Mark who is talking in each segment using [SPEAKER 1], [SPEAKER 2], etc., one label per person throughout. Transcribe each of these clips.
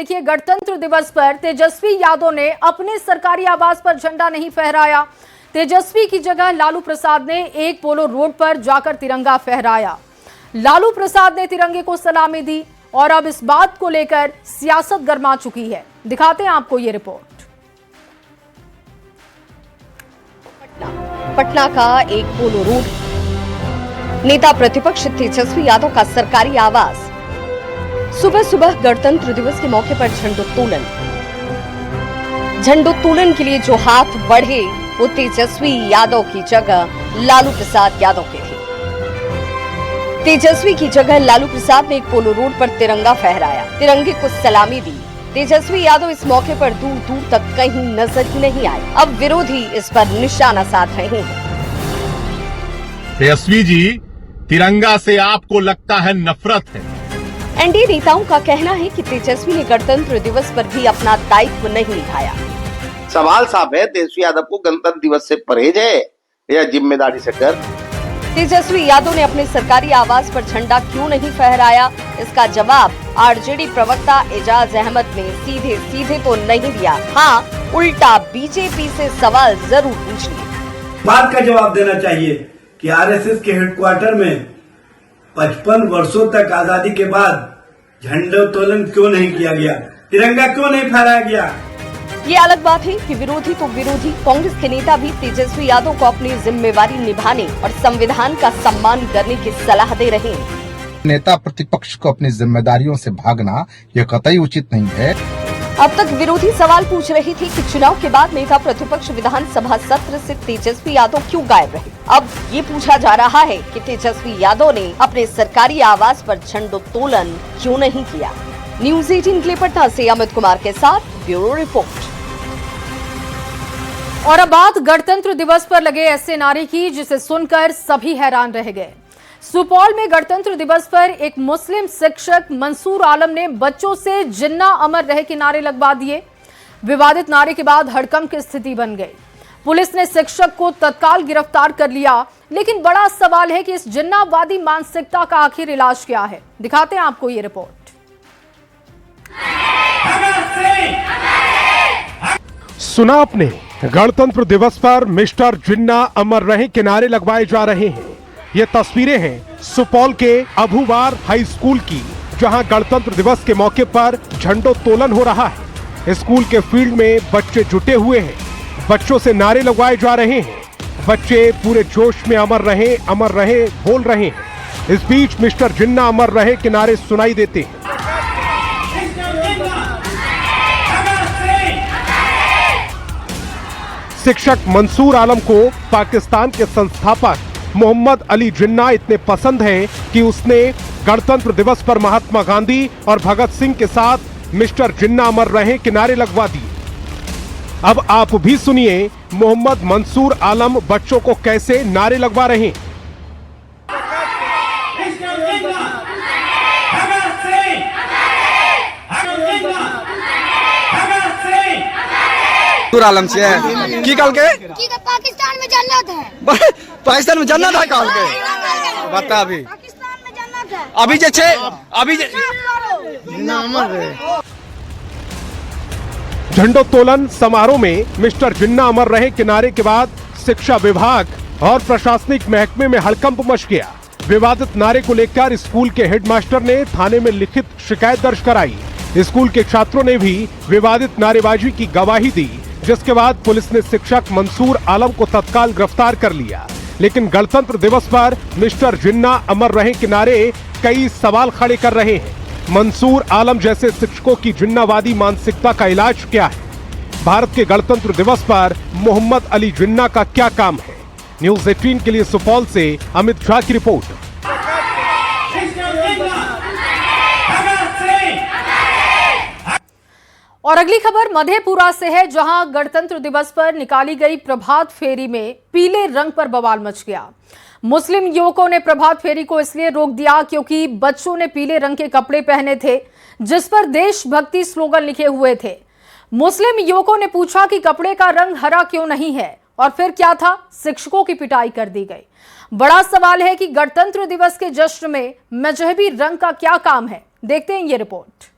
[SPEAKER 1] देखिए, गणतंत्र दिवस पर तेजस्वी यादव ने अपने सरकारी आवास पर झंडा नहीं फहराया। तेजस्वी की जगह लालू प्रसाद ने एक पोलो रोड पर जाकर तिरंगा फहराया। लालू प्रसाद ने तिरंगे को सलामी दी और अब इस बात को लेकर सियासत गर्मा चुकी है। दिखाते हैं आपको ये रिपोर्ट।
[SPEAKER 2] पटना का एक पोलो रोड, नेता प्रतिपक्ष तेजस्वी यादव का सरकारी आवास। सुबह सुबह गणतंत्र दिवस के मौके पर झंडोत्तोलन। झंडोत्तोलन के लिए जो हाथ बढ़े वो तेजस्वी यादव की जगह लालू प्रसाद यादव के थे। तेजस्वी की जगह लालू प्रसाद ने एक पोलो रोड पर तिरंगा फहराया, तिरंगे को सलामी दी। तेजस्वी यादव इस मौके पर दूर दूर तक कहीं नजर ही नहीं आए। अब विरोधी इस पर निशाना साध रहे हैं।
[SPEAKER 3] तेजस्वी जी, तिरंगा से आपको लगता है नफरत है।
[SPEAKER 2] एनडीए नेताओं का कहना है कि तेजस्वी ने गणतंत्र दिवस पर भी अपना दायित्व नहीं निभाया।
[SPEAKER 4] सवाल साफ है, तेजस्वी यादव को गणतंत्र दिवस से परहेज है या जिम्मेदारी से कर?
[SPEAKER 2] तेजस्वी यादव ने अपने सरकारी आवास पर झंडा क्यों नहीं फहराया, इसका जवाब आरजेडी प्रवक्ता एजाज अहमद ने सीधे सीधे तो नहीं दिया। हाँ, उल्टा बीजेपी से सवाल जरूर पूछ लिए।
[SPEAKER 5] बात का जवाब देना चाहिए कि आरएसएस के हेडक्वार्टर में 55 वर्षों तक आजादी के बाद झंडोत्तोलन क्यों नहीं किया गया, तिरंगा क्यों नहीं फहराया गया।
[SPEAKER 2] ये अलग बात है कि विरोधी तो विरोधी, कांग्रेस के नेता भी तेजस्वी यादव को अपनी जिम्मेवारी निभाने और संविधान का सम्मान करने की सलाह दे रहे हैं।
[SPEAKER 6] नेता प्रतिपक्ष को अपनी जिम्मेदारियों से भागना ये कतई उचित नहीं है।
[SPEAKER 2] अब तक विरोधी सवाल पूछ रही थी कि चुनाव के बाद नेता प्रतिपक्ष विधानसभा सत्र से तेजस्वी यादव क्यों गायब रहे। अब ये पूछा जा रहा है कि तेजस्वी यादव ने अपने सरकारी आवास पर झंडोत्तोलन क्यों नहीं किया। न्यूज़ 18 के लिए पटना से अमित कुमार के साथ ब्यूरो रिपोर्ट।
[SPEAKER 1] और अब बात गणतंत्र दिवस पर लगे ऐसे नारे की जिसे सुनकर सभी हैरान रह गए। सुपौल में गणतंत्र दिवस पर एक मुस्लिम शिक्षक मंसूर आलम ने बच्चों से जिन्ना अमर रहे के नारे लगवा दिए। विवादित नारे के बाद हड़कंप की स्थिति बन गई। पुलिस ने शिक्षक को तत्काल गिरफ्तार कर लिया, लेकिन बड़ा सवाल है कि इस जिन्नावादी मानसिकता का आखिर इलाज क्या है। दिखाते हैं आपको ये रिपोर्ट।
[SPEAKER 7] सुना आपने, गणतंत्र दिवस पर मिस्टर जिन्ना अमर रहे के नारे लगवाए जा रहे हैं। ये तस्वीरें हैं सुपौल के अभुवार हाई स्कूल की, जहां गणतंत्र दिवस के मौके पर झंडोत्तोलन हो रहा है। स्कूल के फील्ड में बच्चे जुटे हुए हैं, बच्चों से नारे लगवाए जा रहे हैं। बच्चे पूरे जोश में अमर रहे बोल रहे हैं। इस बीच मिस्टर जिन्ना अमर रहे के नारे सुनाई देते हैं। शिक्षक मंसूर आलम को पाकिस्तान के संस्थापक मोहम्मद अली जिन्ना इतने पसंद हैं कि उसने गणतंत्र दिवस पर महात्मा गांधी और भगत सिंह के साथ मिस्टर जिन्ना अमर रहे के नारे लगवा दिए। अब आप भी सुनिए मोहम्मद मंसूर आलम बच्चों को कैसे नारे लगवा रहे हैं।
[SPEAKER 8] आलम से की कल के
[SPEAKER 9] पाकिस्तान में जन्नत है।
[SPEAKER 8] पाकिस्तान में जन्नत है कल के बता। अभी
[SPEAKER 9] पाकिस्तान में जन्नत है।
[SPEAKER 8] अभी जे अभी
[SPEAKER 7] झंडोत्तोलन समारोह में मिस्टर जिन्ना अमर रहे किनारे के बाद शिक्षा विभाग और प्रशासनिक महकमे में हड़कंप मच गया। विवादित नारे को लेकर स्कूल के हेडमास्टर ने थाने में लिखित शिकायत दर्ज कराई। स्कूल के छात्रों ने भी विवादित नारेबाजी की गवाही दी, जिसके बाद पुलिस ने शिक्षक मंसूर आलम को तत्काल गिरफ्तार कर लिया। लेकिन गणतंत्र दिवस पर मिस्टर जिन्ना अमर रहे के नारे कई सवाल खड़े कर रहे हैं। मंसूर आलम जैसे शिक्षकों की जिन्नावादी मानसिकता का इलाज क्या है? भारत के गणतंत्र दिवस पर मोहम्मद अली जिन्ना का क्या काम है? न्यूज़ 18 के लिए सुपौल से अमित झा की रिपोर्ट।
[SPEAKER 1] और अगली खबर मधेपुरा से है, जहां गणतंत्र दिवस पर निकाली गई प्रभात फेरी में पीले रंग पर बवाल मच गया। मुस्लिम युवकों ने प्रभात फेरी को इसलिए रोक दिया क्योंकि बच्चों ने पीले रंग के कपड़े पहने थे, जिस पर देशभक्ति स्लोगन लिखे हुए थे। मुस्लिम युवकों ने पूछा कि कपड़े का रंग हरा क्यों नहीं है, और फिर क्या था? शिक्षकों की पिटाई कर दी गई। बड़ा सवाल है कि गणतंत्र दिवस के जश्न में मजहबी रंग का क्या काम है? देखते हैं ये रिपोर्ट।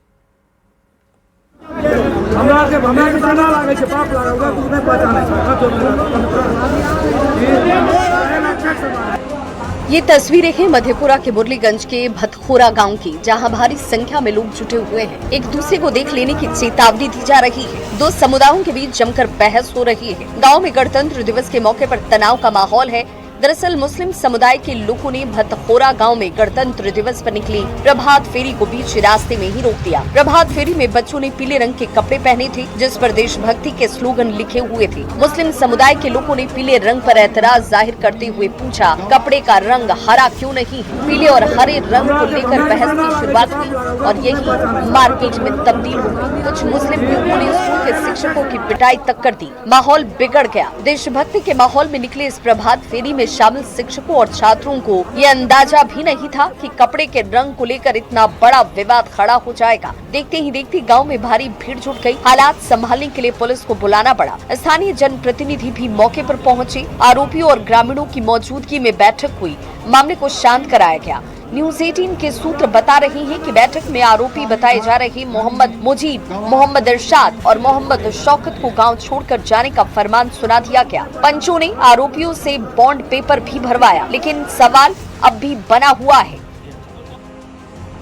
[SPEAKER 2] ये तस्वीरें हैं मधेपुरा के मुरलीगंज के भतखोरा गांव की, जहां भारी संख्या में लोग जुटे हुए हैं। एक दूसरे को देख लेने की चेतावनी दी जा रही है। दो समुदायों के बीच जमकर बहस हो रही है। गांव में गणतंत्र दिवस के मौके पर तनाव का माहौल है। दरअसल मुस्लिम समुदाय के लोगों ने भतखोरा गांव में गणतंत्र दिवस पर निकली प्रभात फेरी को बीच रास्ते में ही रोक दिया। प्रभात फेरी में बच्चों ने पीले रंग के कपड़े पहने थे, जिस पर देशभक्ति के स्लोगन लिखे हुए थे। मुस्लिम समुदाय के लोगों ने पीले रंग पर एतराज जाहिर करते हुए पूछा, कपड़े का रंग हरा क्यों नहीं? पीले और हरे रंग को लेकर बहस की शुरुआत हुई और यही मारपीट में तब्दील हो गई। कुछ मुस्लिम युवकों ने स्कूल के शिक्षकों की पिटाई तक कर दी। माहौल बिगड़ गया। देशभक्ति के माहौल में निकले इस प्रभात फेरी में शामिल शिक्षकों और छात्रों को ये अंदाजा भी नहीं था कि कपड़े के रंग को लेकर इतना बड़ा विवाद खड़ा हो जाएगा। देखते ही देखते गांव में भारी भीड़ जुट गई। हालात संभालने के लिए पुलिस को बुलाना पड़ा। स्थानीय जनप्रतिनिधि भी मौके पर पहुंचे। आरोपियों और ग्रामीणों की मौजूदगी में बैठक हुई। मामले को शांत कराया गया। न्यूज 18 के सूत्र बता रहे हैं कि बैठक में आरोपी बताए जा रहे मोहम्मद मुजीब, मोहम्मद इरशाद और मोहम्मद शौकत को गांव छोड़कर जाने का फरमान सुना दिया गया। पंचों ने आरोपियों से बॉन्ड पेपर भी भरवाया, लेकिन सवाल अब भी बना हुआ है,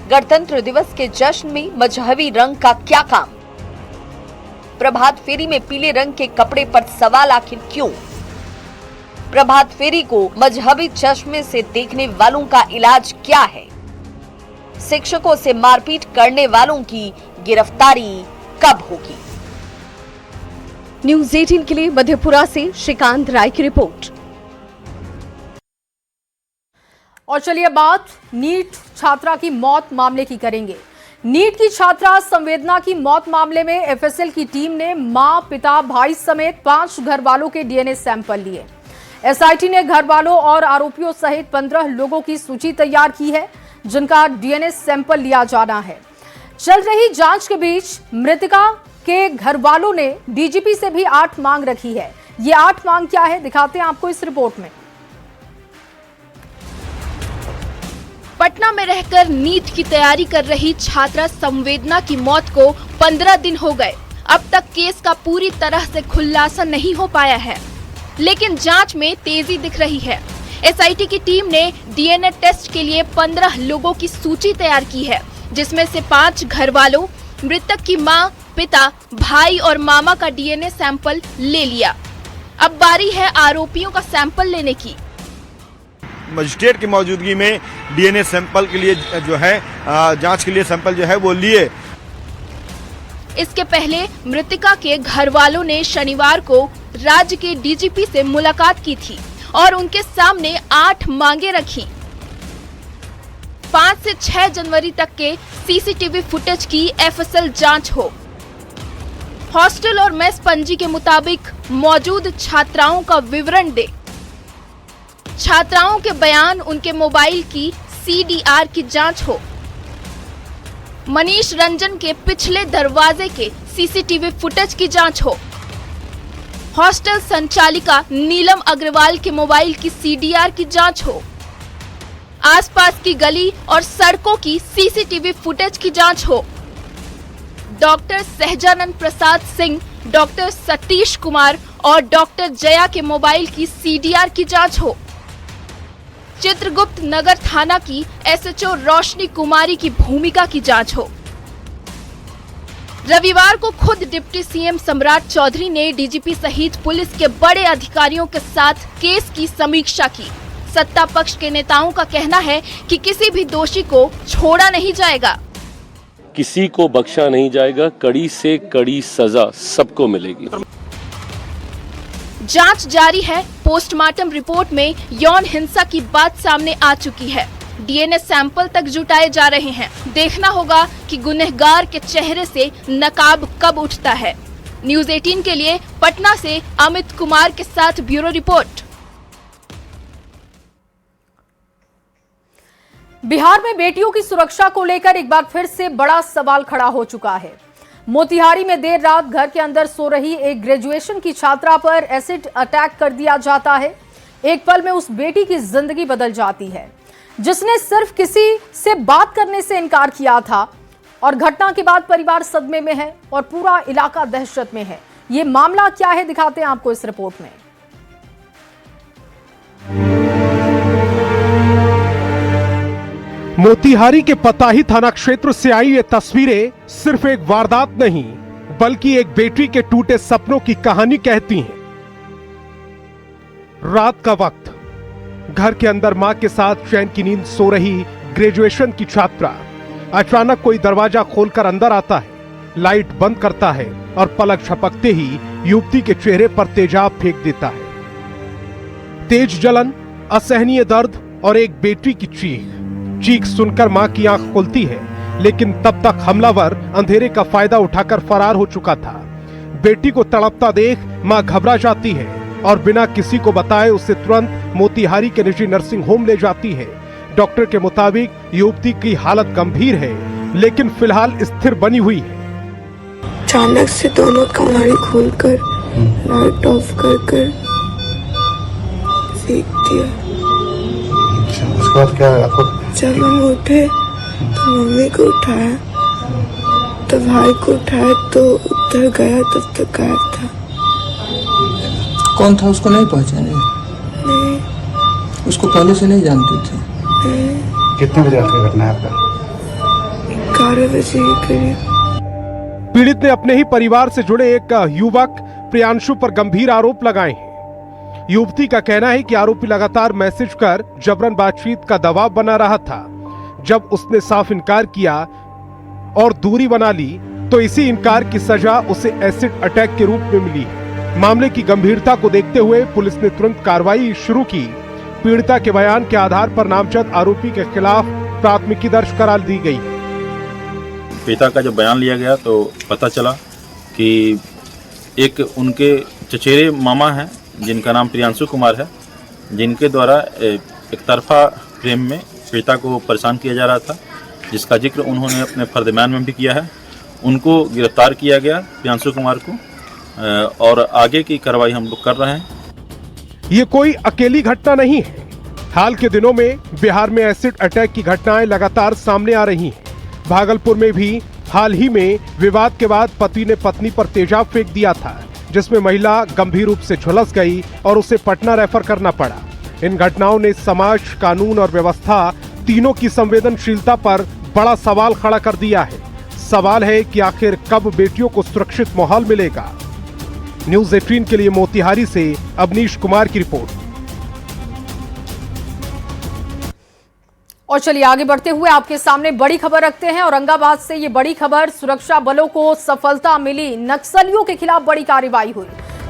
[SPEAKER 2] गणतंत्र दिवस के जश्न में मजहबी रंग का क्या काम? प्रभात फेरी में पीले रंग के कपड़े पर सवाल आखिर क्यों? प्रभात फेरी को मजहबी चश्मे से देखने वालों का इलाज क्या है? शिक्षकों से मारपीट करने वालों की गिरफ्तारी कब होगी? न्यूज 18 के लिए मधेपुरा से श्रीकांत राय की रिपोर्ट।
[SPEAKER 1] और चलिए बात नीट छात्रा की मौत मामले की करेंगे। नीट की छात्रा संवेदना की मौत मामले में एफएसएल की टीम ने मां, पिता, भाई समेत 5 घर वालों के डीएनए सैंपल लिए। एसआईटी ने घर वालों और आरोपियों सहित 15 लोगों की सूची तैयार की है, जिनका डीएनए सैंपल लिया जाना है। चल रही जांच के बीच मृतका के घर वालों ने डीजीपी से भी 8 मांग रखी है। ये 8 मांग क्या है, दिखाते हैं आपको इस रिपोर्ट में।
[SPEAKER 10] पटना में रहकर नीट की तैयारी कर रही छात्रा संवेदना की मौत को 15 दिन हो गए। अब तक केस का पूरी तरह से खुलासा नहीं हो पाया है, लेकिन जांच में तेजी दिख रही है। एसआईटी की टीम ने डीएनए टेस्ट के लिए 15 लोगों की सूची तैयार की है, जिसमें से 5 घर वालों, मृतक की मां, पिता, भाई और मामा का डीएनए सैंपल ले लिया। अब बारी है आरोपियों का सैंपल लेने की।
[SPEAKER 8] मजिस्ट्रेट की मौजूदगी में डीएनए सैंपल के लिए जो है जांच के लिए सैंपल जो है वो लिए।
[SPEAKER 10] इसके पहले मृतिका के घर वालों ने शनिवार को राज्य के डीजीपी से मुलाकात की थी और उनके सामने 8 मांगे रखी। 5 से 6 जनवरी तक के सीसीटीवी फुटेज की एफएसएल जांच हो। हॉस्टल और मेस पंजी के मुताबिक मौजूद छात्राओं का विवरण दे। छात्राओं के बयान, उनके मोबाइल की सीडीआर की जांच हो। मनीष रंजन के पिछले दरवाजे के सीसीटीवी फुटेज की जांच हो। हॉस्टल संचालिका नीलम अग्रवाल के मोबाइल की सीडीआर की जांच हो। आसपास की गली और सड़कों की सीसीटीवी फुटेज की जांच हो। डॉक्टर सहजानंद प्रसाद सिंह, डॉक्टर सतीश कुमार और डॉक्टर जया के मोबाइल की सीडीआर की जांच हो। चित्रगुप्त नगर थाना की एसएचओ रोशनी कुमारी की भूमिका की जांच हो। रविवार को खुद डिप्टी सीएम सम्राट चौधरी ने डीजीपी सहित पुलिस के बड़े अधिकारियों के साथ केस की समीक्षा की। सत्ता पक्ष के नेताओं का कहना है कि किसी भी दोषी को छोड़ा नहीं जाएगा।
[SPEAKER 11] किसी को बख्शा नहीं जाएगा, कड़ी से कड़ी सजा सबको मिलेगी।
[SPEAKER 10] जांच जारी है। पोस्टमार्टम रिपोर्ट में यौन हिंसा की बात सामने आ चुकी है। डीएनए सैंपल तक जुटाए जा रहे हैं। देखना होगा कि गुनहगार के चेहरे से नकाब कब उठता है। न्यूज 18 के लिए पटना से अमित कुमार के साथ ब्यूरो रिपोर्ट।
[SPEAKER 1] बिहार में बेटियों की सुरक्षा को लेकर एक बार फिर से बड़ा सवाल खड़ा हो चुका है। मोतिहारी में देर रात घर के अंदर सो रही एक ग्रेजुएशन की छात्रा पर एसिड अटैक कर दिया जाता है। एक पल में उस बेटी की जिंदगी बदल जाती है, जिसने सिर्फ किसी से बात करने से इनकार किया था और घटना के बाद परिवार सदमे में है और पूरा इलाका दहशत में है। ये मामला क्या है दिखाते हैं आपको इस रिपोर्ट में।
[SPEAKER 7] मोतिहारी के पताही थाना क्षेत्र से आई ये तस्वीरें सिर्फ एक वारदात नहीं बल्कि एक बेटी के टूटे सपनों की कहानी कहती हैं। रात का वक्त, घर के अंदर मां के साथ चैन की नींद सो रही ग्रेजुएशन की छात्रा अचानक कोई दरवाजा खोलकर अंदर आता है, लाइट बंद करता है और पलक झपकते ही युवती के चेहरे पर तेजाब फेंक देता है। तेज जलन, असहनीय दर्द और एक बेटी की चीख सुनकर मां की आंख खुलती है, लेकिन तब तक हमलावर अंधेरे का फायदा उठाकर फरार हो चुका था। बेटी को तड़पता देख मां घबरा जाती है और बिना किसी को बताए उसे तुरंत मोतिहारी के निजी नर्सिंग होम ले जाती है। डॉक्टर के मुताबिक युवती की हालत गंभीर है, लेकिन फिलहाल स्थिर बनी हुई है।
[SPEAKER 12] अचानक से दोनों कमरे खोलकर लाइट ऑफ कर फेंक दिया।
[SPEAKER 6] उसके बाद क्या आपको?
[SPEAKER 12] जब हम उठे तो मम्मी को उठाया, तो भाई को उठाया तो उधर गया, तब तक गायब था।
[SPEAKER 13] कौन था उसको नहीं पहचाने?
[SPEAKER 12] नहीं।
[SPEAKER 13] उसको पहले से नहीं जानते थे?
[SPEAKER 6] कितने बजे आपकी घटना है आपका?
[SPEAKER 12] 11 बजे के करीब।
[SPEAKER 7] पीड़ित ने अपने ही परिवार से जुड़े एक युवक प्रियांशु पर गंभीर आरोप लगाए हैं। युवती का कहना है कि आरोपी लगातार मैसेज कर जबरन बातचीत का दबाव बना रहा था। जब उसने साफ इनकार किया और दूरी बना ली तो इसी इनकार की सजा उसे एसिड अटैक के रूप में मिली है। मामले की गंभीरता को देखते हुए पुलिस ने तुरंत कार्रवाई शुरू की। पीड़िता के बयान के आधार पर नामजद आरोपी के खिलाफ प्राथमिकी दर्ज करा दी गई।
[SPEAKER 14] पिता का जब बयान लिया गया तो पता चला कि एक उनके चचेरे मामा हैं जिनका नाम प्रियांशु कुमार है, जिनके द्वारा एक तरफा प्रेम में पिता को परेशान किया जा रहा था, जिसका जिक्र उन्होंने अपने फर्दमान में भी किया है। उनको गिरफ्तार किया गया प्रियांशु कुमार को, और आगे की कार्रवाई हम लोग कर रहे हैं।
[SPEAKER 7] ये कोई अकेली घटना नहीं है। हाल के दिनों में बिहार में एसिड अटैक की घटनाएं लगातार सामने आ रही हैं। भागलपुर में भी हाल ही में विवाद के बाद पति ने पत्नी पर तेजाब फेंक दिया था, जिसमें महिला गंभीर रूप से झुलस गई और उसे पटना रेफर करना पड़ा। इन घटनाओं ने समाज, कानून और व्यवस्था तीनों की संवेदनशीलता पर बड़ा सवाल खड़ा कर दिया है। सवाल है कि आखिर कब बेटियों को सुरक्षित माहौल मिलेगा। न्यूज़ 18 के लिए मोतिहारी से अवनीश कुमार की रिपोर्ट।
[SPEAKER 1] और चलिए आगे बढ़ते हुए आपके सामने बड़ी खबर रखते हैं। औरंगाबाद से ये बड़ी खबर, सुरक्षा बलों को सफलता मिली, नक्सलियों के खिलाफ बड़ी कार्रवाई हुई।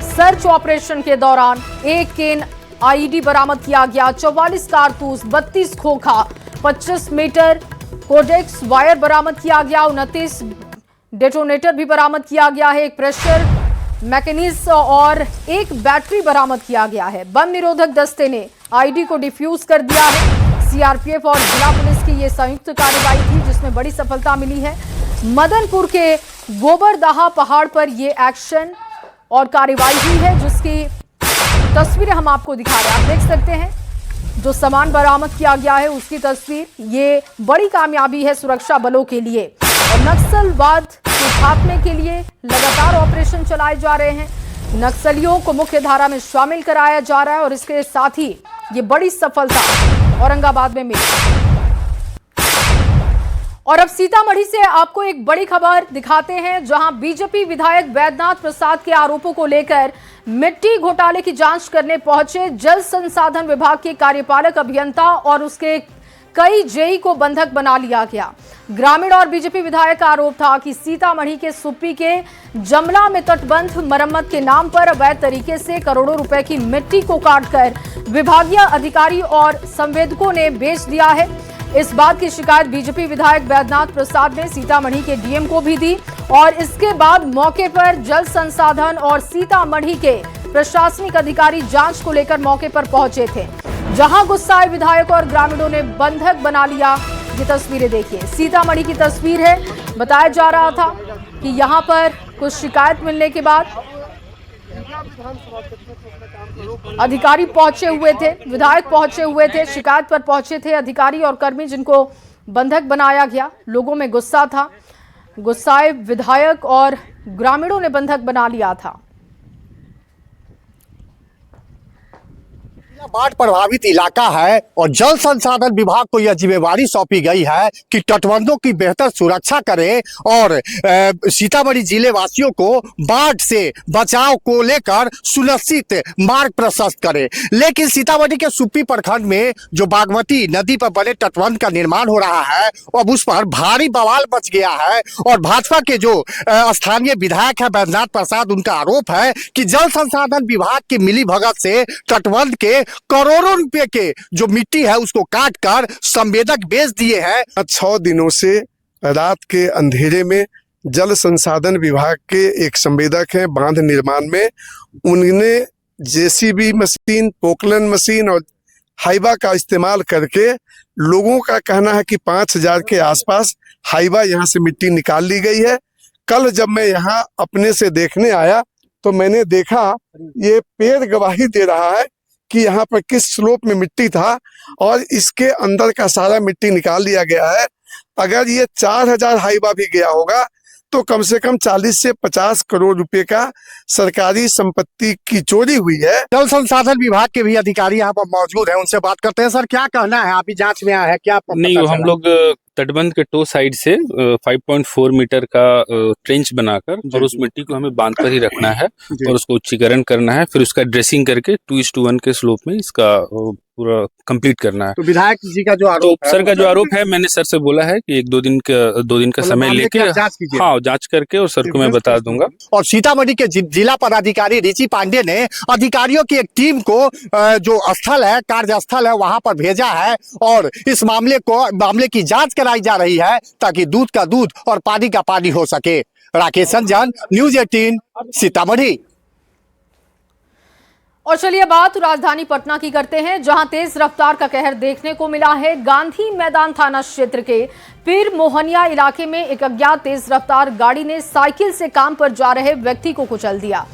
[SPEAKER 1] सर्च ऑपरेशन के दौरान 1 केन आईडी बरामद किया गया, 44 कारतूस, 32 खोखा, 25 मीटर कोडेक्स वायर बरामद किया गया, 29 डेटोनेटर भी बरामद किया गया है, एक प्रेशर मैकेनिज्म और एक बैटरी बरामद किया गया है। बम निरोधक दस्ते ने आईडी को डिफ्यूज कर दिया है। सीआरपीएफ और जिला पुलिस की ये संयुक्त कार्रवाई थी जिसमें बड़ी सफलता मिली है। मदनपुर के गोबरदाहा पहाड़ पर ये एक्शन और कार्रवाई हुई है, जिसकी तस्वीरें हम आपको दिखा रहे हैं। आप देख सकते हैं जो सामान बरामद किया गया है उसकी तस्वीर। ये बड़ी कामयाबी है सुरक्षा बलों के लिए और नक्सलवाद के खात्मे के लिए लगातार ऑपरेशन चलाए जा रहे हैं। नक्सलियों को मुख्य धारा में शामिल कराया जा रहा है और इसके साथ ही ये बड़ी सफलता औरंगाबाद में मिली। और अब सीतामढ़ी से आपको एक बड़ी खबर दिखाते हैं, जहां बीजेपी विधायक वैद्यनाथ प्रसाद के आरोपों को लेकर मिट्टी घोटाले की जांच करने पहुंचे जल संसाधन विभाग के कार्यपालक अभियंता और उसके कई जेई को बंधक बना लिया गया। ग्रामीण और बीजेपी विधायक का आरोप था कि सीतामढ़ी के सुप्पी के जमला में तटबंध मरम्मत के नाम पर अवैध तरीके से करोड़ों रुपए की मिट्टी को काटकर विभागीय अधिकारी और संवेदकों ने बेच दिया है। इस बात की शिकायत बीजेपी विधायक वैद्यनाथ प्रसाद ने सीतामढ़ी के डीएम को भी दी और इसके बाद मौके पर जल संसाधन और सीतामढ़ी के प्रशासनिक अधिकारी जांच को लेकर मौके पर पहुंचे थे, जहां गुस्साए विधायक और ग्रामीणों ने बंधक बना लिया। ये तस्वीरें देखिए, सीतामढ़ी की तस्वीर है। बताया जा रहा था कि यहां पर कुछ शिकायत मिलने के बाद अधिकारी पहुंचे हुए थे, विधायक पहुंचे हुए थे, शिकायत पर पहुंचे थे अधिकारी और कर्मी जिनको बंधक बनाया गया। लोगों में गुस्सा था। गुस्साए विधायक और ग्रामीणों ने बंधक बना लिया था।
[SPEAKER 15] बाढ़ प्रभावित इलाका है और जल संसाधन विभाग को यह जिम्मेवारी सौंपी गई है कि तटबंधों की बेहतर सुरक्षा करे और सीतामढ़ी जिले वासियों को बाढ़ से बचाव को लेकर सुनिश्चित मार्ग प्रशस्त करे। लेकिन सीतामढ़ी के सुप्पी प्रखंड में जो बागमती नदी पर बने तटबंध का निर्माण हो रहा है, अब उस पर भारी बवाल मच गया है और भाजपा के जो स्थानीय विधायक है बैद्यनाथ प्रसाद, उनका आरोप है कि जल संसाधन विभाग की मिलीभगत से तटबंध के करोड़ों रुपए के जो मिट्टी है उसको काट कर संवेदक बेच दिए हैं।
[SPEAKER 16] 6 दिनों से रात के अंधेरे में जल संसाधन विभाग के एक संवेदक हैं बांध निर्माण में, उन्होंने जेसीबी मशीन, पोकलन मशीन और हाइबा का इस्तेमाल करके, लोगों का कहना है कि 5000 के आसपास हाइबा यहाँ से मिट्टी निकाल ली गई है। कल जब मैं यहाँ अपने से देखने आया तो मैंने देखा ये पेड़ गवाही दे रहा है कि यहाँ पर किस स्लोप में मिट्टी था और इसके अंदर का सारा मिट्टी निकाल लिया गया है। अगर ये 4000 हाइबा भी गया होगा तो कम से कम 40 से 50 करोड़ रुपए का सरकारी संपत्ति की चोरी हुई है।
[SPEAKER 15] जल संसाधन विभाग के भी अधिकारी यहाँ पर मौजूद हैं, उनसे बात करते हैं। सर, क्या कहना है? अभी जांच में आया है, क्या
[SPEAKER 17] नहीं, हम लोग तटबंध के टो साइड से 5.4 मीटर का ट्रेंच बनाकर और उस मिट्टी को हमें बांध कर ही रखना है और उसको उच्चीकरण करना है, फिर उसका ड्रेसिंग करके 2:1 के स्लोप में इसका पूरा कंप्लीट करना है।
[SPEAKER 15] तो विधायक जी का जो आरोप
[SPEAKER 17] है, सर का जो आरोप है, मैंने सर से बोला है कि 2 दिन का समय लेके जांच करके और सर को मैं बता दूंगा।
[SPEAKER 15] और सीतामढ़ी के जिला पदाधिकारी रिची पांडे ने अधिकारियों की एक टीम को जो स्थल है, कार्यस्थल है, वहां पर भेजा है और इस मामले की जांच कराई जा रही है ताकि दूध का दूध और पानी का पानी हो सके। राकेश संजन, न्यूज़ 18, सीतामढ़ी।
[SPEAKER 1] और चलिए बात राजधानी पटना की करते हैं, जहां तेज रफ्तार का कहर देखने को मिला है। गांधी मैदान थाना क्षेत्र के पीर मोहनिया इलाके में एक अज्ञात तेज रफ्तार गाड़ी ने साइकिल से काम पर जा रहे व्यक्ति को कुचल दिया,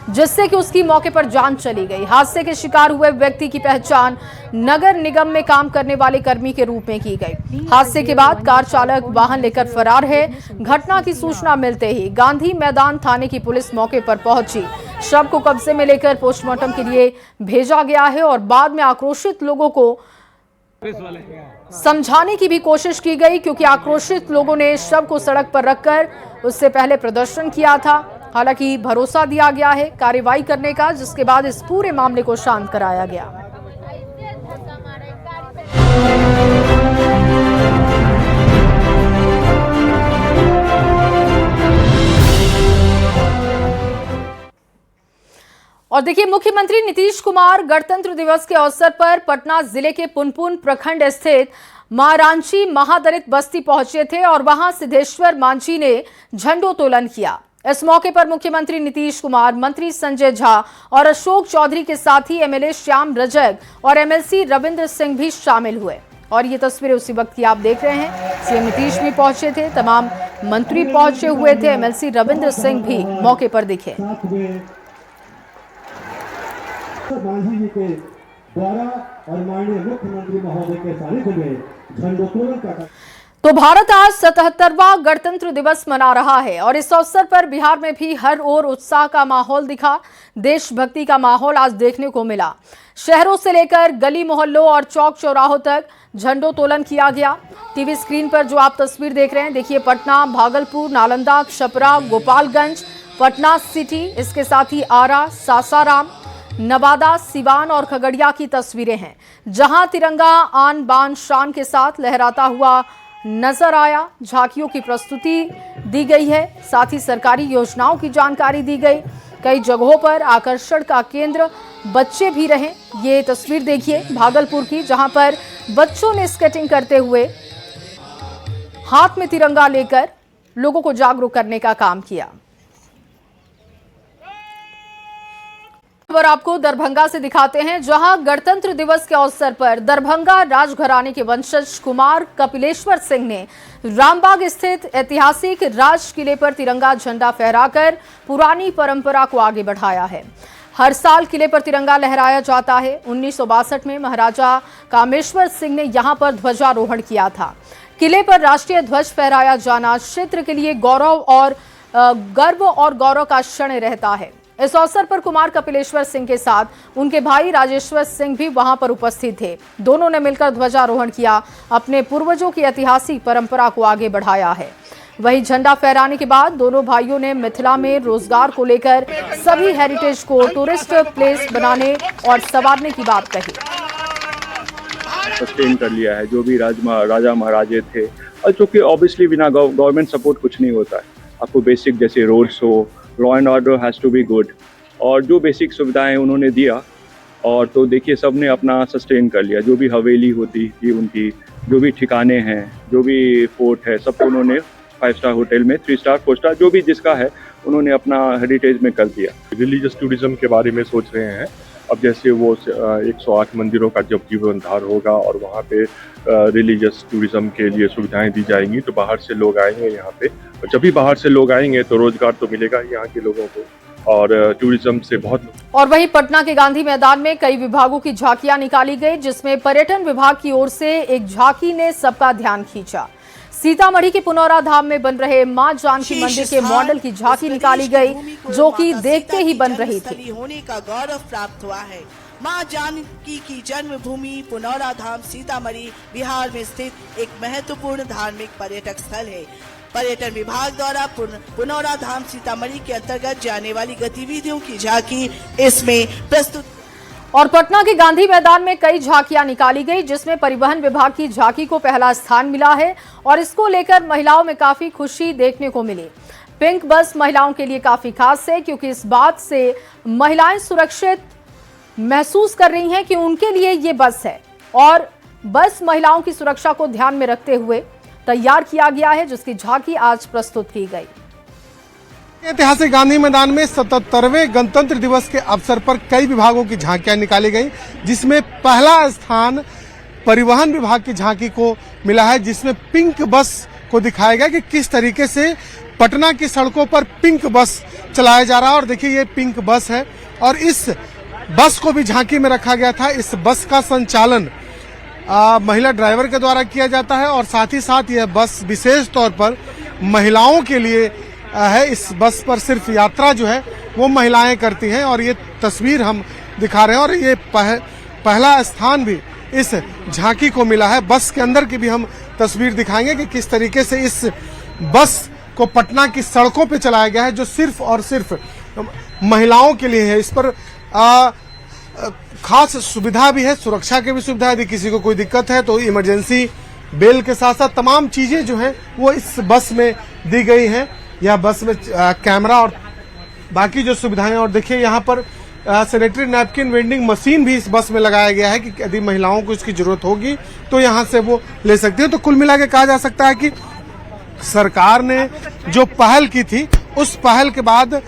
[SPEAKER 1] जिससे कि उसकी मौके पर जान चली गई। हादसे के शिकार हुए व्यक्ति की पहचान नगर निगम में काम करने वाले कर्मी के रूप में की गई। हादसे के बाद कार चालक वाहन लेकर फरार है। घटना की सूचना मिलते ही गांधी मैदान थाने की पुलिस मौके पर पहुंची। शव को कब्जे में लेकर पोस्टमार्टम के लिए भेजा गया है और बाद में आक्रोशित लोगों को समझाने की भी कोशिश की गई, क्योंकि आक्रोशित लोगों ने शव को सड़क पर रखकर उससे पहले प्रदर्शन किया था। हालांकि भरोसा दिया गया है कार्रवाई करने का, जिसके बाद इस पूरे मामले को शांत कराया गया। और देखिए, मुख्यमंत्री नीतीश कुमार गणतंत्र दिवस के अवसर पर पटना जिले के पुनपुन प्रखंड स्थित महारांची महादलित बस्ती पहुंचे थे और वहां सिद्धेश्वर मांझी ने झंडोत्तोलन किया। इस मौके पर मुख्यमंत्री नीतीश कुमार, मंत्री संजय झा और अशोक चौधरी के साथ ही एमएलए श्याम रजक और एमएलसी रविंद्र सिंह भी शामिल हुए। और ये तस्वीरें उसी वक्त की आप देख रहे हैं। सीएम नीतीश भी पहुंचे थे, तमाम मंत्री पहुंचे हुए थे, एमएलसी रविंद्र सिंह भी मौके पर दिखे।
[SPEAKER 18] मांझी जी के द्वारा और माननीय मुख्यमंत्री महोदय के सानिध्य में झंडोत्तोलन का।
[SPEAKER 1] तो भारत आज 77वां गणतंत्र दिवस मना रहा है और इस अवसर पर बिहार में भी हर ओर उत्साह का माहौल दिखा। देशभक्ति का माहौल आज देखने को मिला। शहरों से लेकर गली मोहल्लों और चौक चौराहों तक झंडोत्तोलन किया गया। टीवी स्क्रीन पर जो आप तस्वीर देख रहे हैं, देखिए पटना, भागलपुर, नालंदा, छपरा, गोपालगंज, पटना सिटी, इसके साथ ही आरा, सासाराम, नवादा, सिवान और खगड़िया की तस्वीरें हैं, जहां तिरंगा आन बान शान के साथ लहराता हुआ नजर आया। झांकियों की प्रस्तुति दी गई है, साथ ही सरकारी योजनाओं की जानकारी दी गई। कई जगहों पर आकर्षण का केंद्र बच्चे भी रहे। ये तस्वीर देखिए भागलपुर की, जहां पर बच्चों ने स्केटिंग करते हुए हाथ में तिरंगा लेकर लोगों को जागरूक करने का काम किया। खबर आपको दरभंगा से दिखाते हैं, जहां गणतंत्र दिवस के अवसर पर दरभंगा राजघराने के वंशज कुमार कपिलेश्वर सिंह ने रामबाग स्थित ऐतिहासिक राज किले पर तिरंगा झंडा फहराकर पुरानी परंपरा को आगे बढ़ाया है। हर साल किले पर तिरंगा लहराया जाता है। 1962 में महाराजा कामेश्वर सिंह ने यहां पर ध्वजारोहण किया था। किले पर राष्ट्रीय ध्वज फहराया जाना क्षेत्र के लिए गर्व और गौरव का क्षण रहता है। इस अवसर पर कुमार कपिलेश्वर सिंह के साथ उनके भाई राजेश्वर सिंह भी वहां पर उपस्थित थे। दोनों ने मिलकर ध्वजारोहण किया, अपने पूर्वजों की ऐतिहासिक परंपरा को आगे बढ़ाया है। वहीं झंडा फहराने के बाद दोनों भाइयों ने मिथिला में रोजगार को लेकर सभी हेरिटेज को टूरिस्ट प्लेस बनाने और संवारने की बात कही।
[SPEAKER 19] सस्टेन कर लिया है जो भी राजा महाराजे थे, और चूंकि ऑब्वियसली बिना गवर्नमेंट सपोर्ट कुछ नहीं होता है। आपको बेसिक जैसे रोड्स हो, law and order has to be good, और जो बेसिक सुविधाएं उन्होंने दिया, और तो देखिए सबने अपना सस्टेन कर लिया। जो भी हवेली होती थी उनकी, जो भी ठिकाने हैं, जो भी फोर्ट है, सबको उन्होंने 5 स्टार होटल में 3 स्टार 4 स्टार जो भी जिसका है उन्होंने अपना हेरिटेज में कर दिया।
[SPEAKER 3] रिलीजियस टूरिज्म के बारे में सोच रहे हैं। अब जैसे वो 108 मंदिरों का जब जीर्णोद्धार होगा और वहाँ पे रिलीजियस टूरिज्म के लिए सुविधाएं दी जाएंगी तो बाहर से लोग आएंगे यहाँ पे, और जब भी बाहर से लोग आएंगे तो रोजगार तो मिलेगा यहाँ के लोगों को, और टूरिज्म से बहुत।
[SPEAKER 1] और वहीं पटना के गांधी मैदान में कई विभागों की झांकियां निकाली गई, जिसमें पर्यटन विभाग की ओर से एक झांकी ने सबका ध्यान खींचा। सीतामढ़ी के पुनौरा धाम में बन रहे मां जानकी मंदिर के मॉडल की झांकी निकाली गई, जो कि देखते ही बन रही थी।
[SPEAKER 20] होने का गौरव प्राप्त हुआ है। मां जानकी की जन्मभूमि पुनौरा धाम सीतामढ़ी बिहार में स्थित एक महत्वपूर्ण धार्मिक पर्यटक स्थल है। पर्यटन विभाग द्वारा पुनौरा धाम सीतामढ़ी के अंतर्गत जाने वाली गतिविधियों की झांकी इसमें प्रस्तुत।
[SPEAKER 1] और पटना के गांधी मैदान में कई झांकियां निकाली गई, जिसमें परिवहन विभाग की झांकी को पहला स्थान मिला है, और इसको लेकर महिलाओं में काफी खुशी देखने को मिली। पिंक बस महिलाओं के लिए काफी खास है, क्योंकि इस बात से महिलाएं सुरक्षित महसूस कर रही हैं कि उनके लिए ये बस है, और बस महिलाओं की सुरक्षा को ध्यान में रखते हुए तैयार किया गया है, जिसकी झांकी आज प्रस्तुत की गई।
[SPEAKER 7] ऐतिहासिक गांधी मैदान में 77वें गणतंत्र दिवस के अवसर पर कई विभागों की झांकियां निकाली गई, जिसमें पहला स्थान परिवहन विभाग की झांकी को मिला है, जिसमें पिंक बस को दिखाया गया कि किस तरीके से पटना की सड़कों पर पिंक बस चलाया जा रहा है। और देखिए ये पिंक बस है, और इस बस को भी झांकी में रखा गया था। इस बस का संचालन महिला ड्राइवर के द्वारा किया जाता है, और साथ ही साथ यह बस विशेष तौर पर महिलाओं के लिए है। इस बस पर सिर्फ यात्रा जो है वो महिलाएं करती हैं, और ये तस्वीर हम दिखा रहे हैं। और ये पहला स्थान भी इस झांकी को मिला है। बस के अंदर की भी हम तस्वीर दिखाएंगे कि किस तरीके से इस बस को पटना की सड़कों पे चलाया गया है, जो सिर्फ और सिर्फ महिलाओं के लिए है। इस पर खास सुविधा भी है, सुरक्षा की भी सुविधा। यदि किसी को कोई दिक्कत है तो इमरजेंसी बेल के साथ साथ तमाम चीजें जो हैं वो इस बस में दी गई हैं। यह बस में कैमरा और बाकी जो सुविधाएं, और देखिए यहाँ पर सैनिटरी नैपकिन वेंडिंग मशीन भी इस बस में लगाया गया है कि यदि महिलाओं को इसकी जरूरत होगी तो यहाँ से वो ले सकती है। तो कुल मिला के कहा जा सकता है कि सरकार ने जो पहल की थी उस पहल के बाद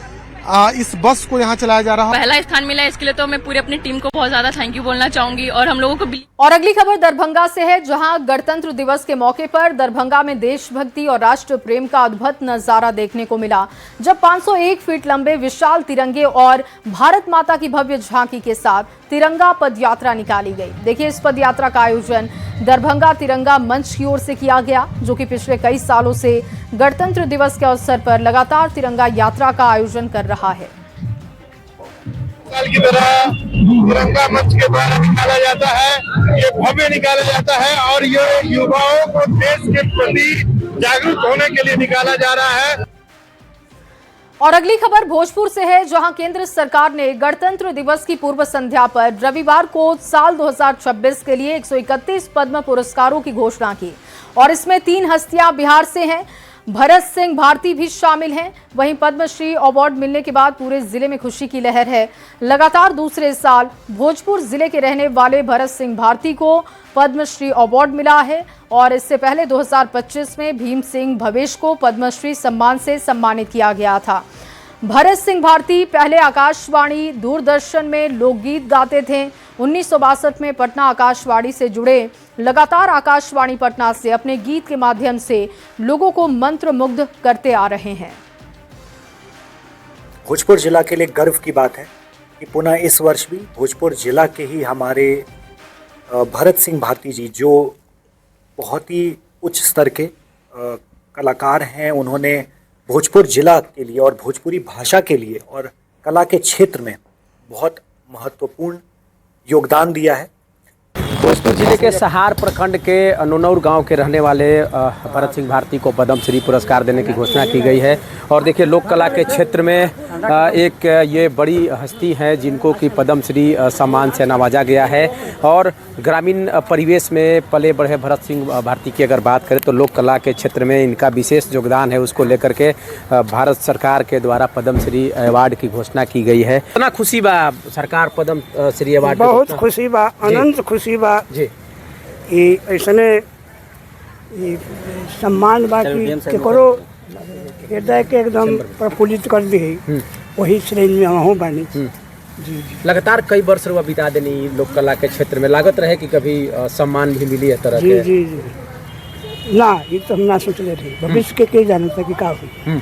[SPEAKER 7] इस बस को यहाँ चलाया जा रहा है।
[SPEAKER 21] पहला स्थान मिला, इसके लिए तो मैं पूरी अपनी टीम को बहुत ज्यादा थैंक यू बोलना चाहूंगी, और हम लोगों को।
[SPEAKER 1] और अगली खबर दरभंगा से है, जहां गणतंत्र दिवस के मौके पर दरभंगा में देशभक्ति और राष्ट्र प्रेम का अद्भुत नजारा देखने को मिला, जब 501 फीट लंबे विशाल तिरंगे और भारत माता की भव्य झांकी के साथ तिरंगा पदयात्रा निकाली गई। देखिए इस पदयात्रा का आयोजन दरभंगा तिरंगा मंच की ओर से किया गया, जो कि पिछले कई सालों से गणतंत्र दिवस के अवसर पर लगातार तिरंगा यात्रा का आयोजन कर रहा है।
[SPEAKER 3] साल की तरह तिरंगा मंच के द्वारा निकाला जाता है, ये भव्य निकाला जाता है, और ये युवाओं को देश के प्रति जागरूक होने के लिए निकाला जा रहा है।
[SPEAKER 1] और अगली खबर भोजपुर से है, जहां केंद्र सरकार ने गणतंत्र दिवस की पूर्व संध्या पर रविवार को साल 2026 के लिए 131 पद्म पुरस्कारों की घोषणा की, और इसमें 3 हस्तियां बिहार से हैं। भरत सिंह भारती भी शामिल हैं। वहीं पद्मश्री अवार्ड मिलने के बाद पूरे जिले में खुशी की लहर है। लगातार दूसरे साल भोजपुर जिले के रहने वाले भरत सिंह भारती को पद्मश्री अवार्ड मिला है, और इससे पहले 2025 में भीम सिंह भवेश को पद्मश्री सम्मान से सम्मानित किया गया था। भरत सिंह भारती पहले आकाशवाणी दूरदर्शन में लोकगीत गाते थे। 1962 में पटना आकाशवाणी से जुड़े, लगातार आकाशवाणी पटना से अपने गीत के माध्यम से लोगों को मंत्रमुग्ध करते आ रहे हैं।
[SPEAKER 22] भोजपुर जिला के लिए गर्व की बात है कि पुनः इस वर्ष भी भोजपुर जिला के ही हमारे भरत सिंह भारती जी, जो बहुत ही उच्च स्तर के कलाकार हैं। उन्होंने भोजपुर जिला के लिए और भोजपुरी भाषा के लिए और कला के क्षेत्र में बहुत महत्वपूर्ण योगदान दिया है।
[SPEAKER 4] भोजपुर जिले के सहार प्रखंड के नोनौर गांव के रहने वाले भरत सिंह भारती को पद्मश्री पुरस्कार देने की घोषणा की गई है। और देखिए, लोक कला के क्षेत्र में एक ये बड़ी हस्ती है जिनको कि पद्मश्री सम्मान से नवाजा गया है। और ग्रामीण परिवेश में पले बढ़े भरत सिंह भारती की अगर बात करें तो लोक कला के क्षेत्र में इनका विशेष योगदान है, उसको लेकर के भारत सरकार के द्वारा पद्मश्री अवार्ड की घोषणा की गई है। कितना खुशी बा सरकार पद्मश्री अवार्ड?
[SPEAKER 5] बहुत खुशी बा, अनंत खुशी बा
[SPEAKER 4] जी।
[SPEAKER 5] ऐसने सम्मान बा कि केकरो हृदय के एकदम प्रफुल्लित कर दी है, वही श्रेणी में हम बानी। जी।
[SPEAKER 4] लगातार कई वर्ष रुआ बिता देनी लोक कला के क्षेत्र में, लागत रहे कि कभी सम्मान भी मिली है तरह
[SPEAKER 5] जी,
[SPEAKER 4] के?
[SPEAKER 5] जी जी ना, ये तो हम ना सोचले थे, भविष्य के जानता कि का हुई,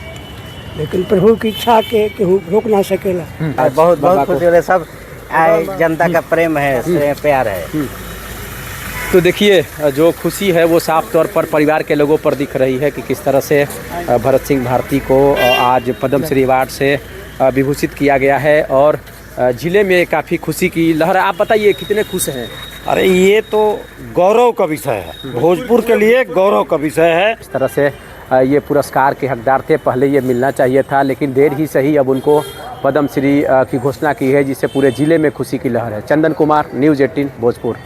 [SPEAKER 5] लेकिन प्रभु की इच्छा के केहू रोक ना सकेला।
[SPEAKER 23] बहुत बहुत खुशी हो रही, सब जनता का प्रेम है, प्यार है।
[SPEAKER 4] तो देखिए, जो खुशी है वो साफ तौर पर परिवार के लोगों पर दिख रही है कि किस तरह से भरत सिंह भारती को आज पद्मश्री अवार्ड से विभूषित किया गया है और जिले में काफ़ी खुशी की लहर। आप बताइए कितने खुश हैं?
[SPEAKER 23] अरे ये तो गौरव का विषय है, भोजपुर के लिए गौरव का विषय है।
[SPEAKER 4] इस तरह से ये पुरस्कार के हकदार थे, पहले ये मिलना चाहिए था, लेकिन देर ही सही अब उनको पद्मश्री की घोषणा की है, जिससे पूरे जिले में खुशी की लहर है। चंदन कुमार, न्यूज़ 18 भोजपुर।